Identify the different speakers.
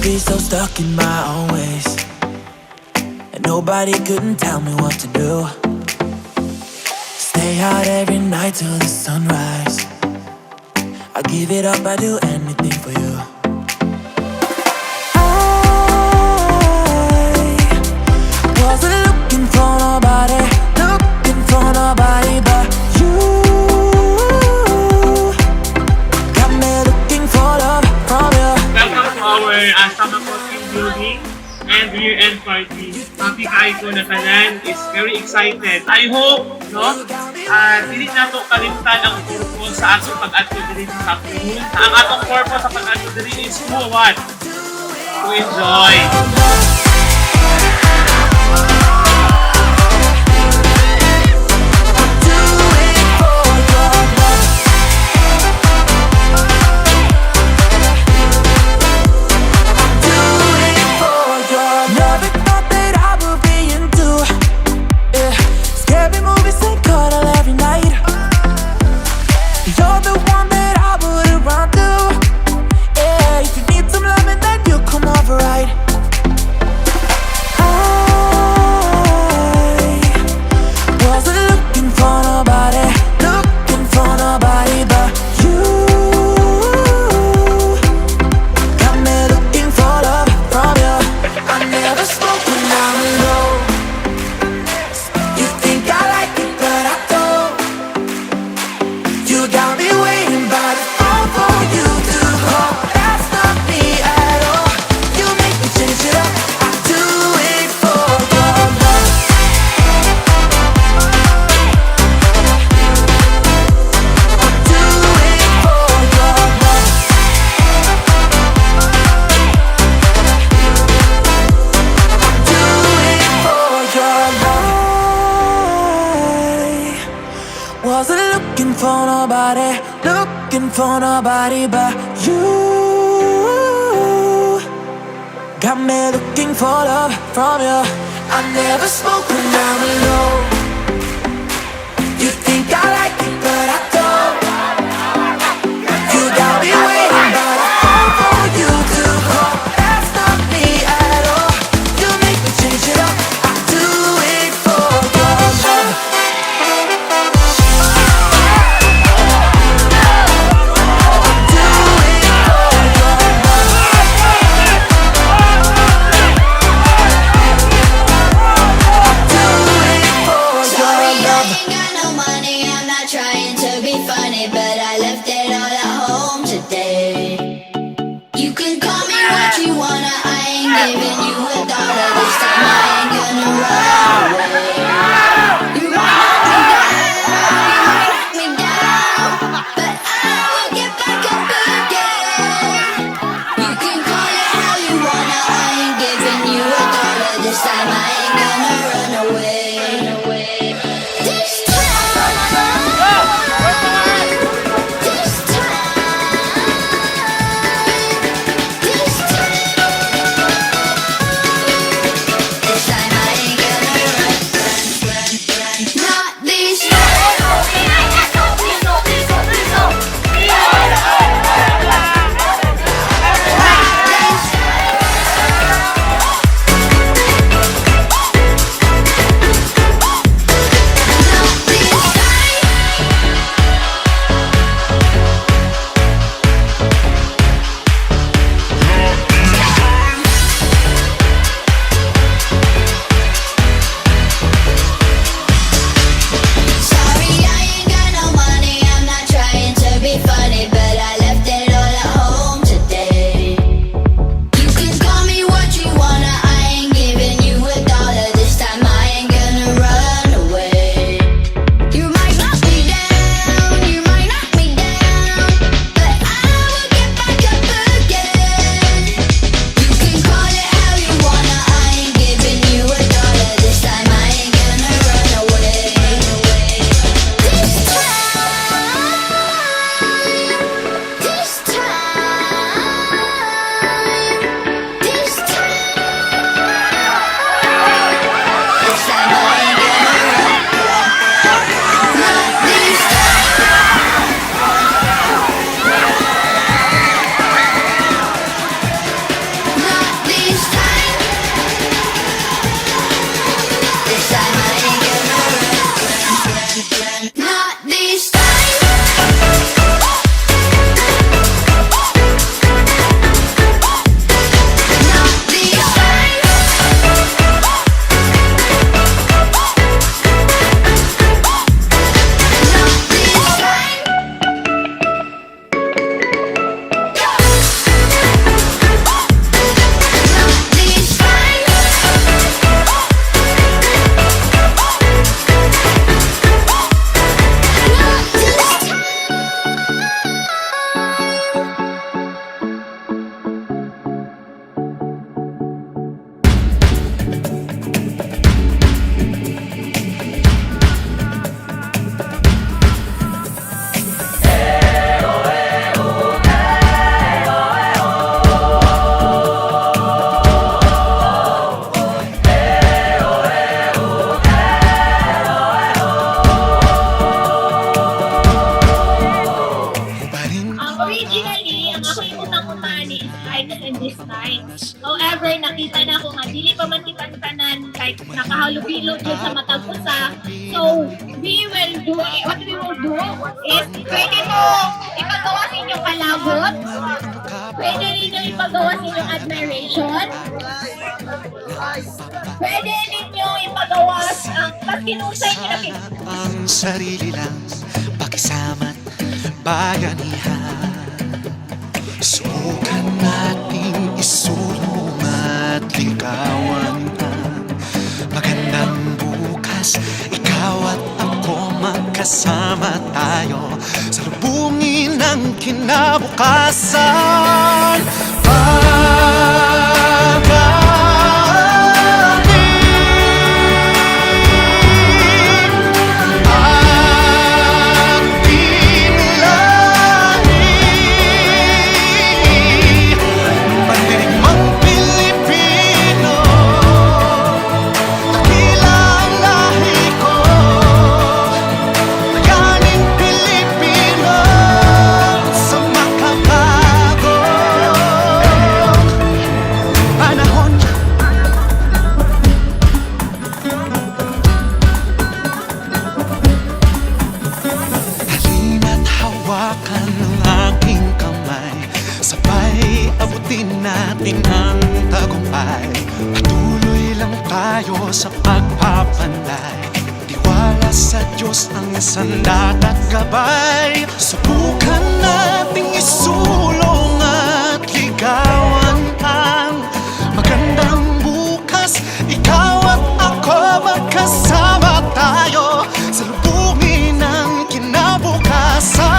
Speaker 1: be so stuck in my own ways, and nobody couldn't tell me what to do. Stay out every night till the sunrise. I give it up, I do anything for you. I wasn't looking for nobody, looking for nobody but you. Got me looking for love from you.
Speaker 2: Welcome to our Samako team building and year-end party. Happy kayo ko na tanan is very excited. I hope, no, dili na to kalimtan ang purpose sa atong pag-adto diri sa afternoon. Ang atong purpose sa pag-adto diri is to what? To enjoy. Wasn't looking for nobody, looking for nobody but you. Got me looking for love from you. I never smoke when I'm alone. You think I like it but I don't. You got me waiting but I fall for you to call. That's not me at all. You make me change it up. I do it for your love.
Speaker 3: Not this time. Not this time. Not this time. Not this time. Not this time.
Speaker 4: Originally, ang aking unang umani is Titus and this time. However, nakita na ako nga, dili pa man kita tanan, like, nakahalubilo dyan sa matag usa. So, what we will do is, pwede mo ipagawa sa inyong palabot, pwede ninyo ipagawa sa inyong admiration, pwede ninyo ipagawa ang pagkinusay nila.
Speaker 5: Ang sarili lang, pakisama't bayanihan. Subukan nating isulong at ligawan ang magandang bukas. Ikaw at ako magkasama tayo sa lubungin ng kinabukasan. Hawakan ng aking kamay, sabay abutin natin ang tagumpay. Patuloy lang tayo sa pagpapanday, tiwala sa Diyos ang sandat at gabay. Subukan nating isulong at ligawan ang magandang bukas. Ikaw at ako magkasama tayo sa lubungin ng kinabukasan.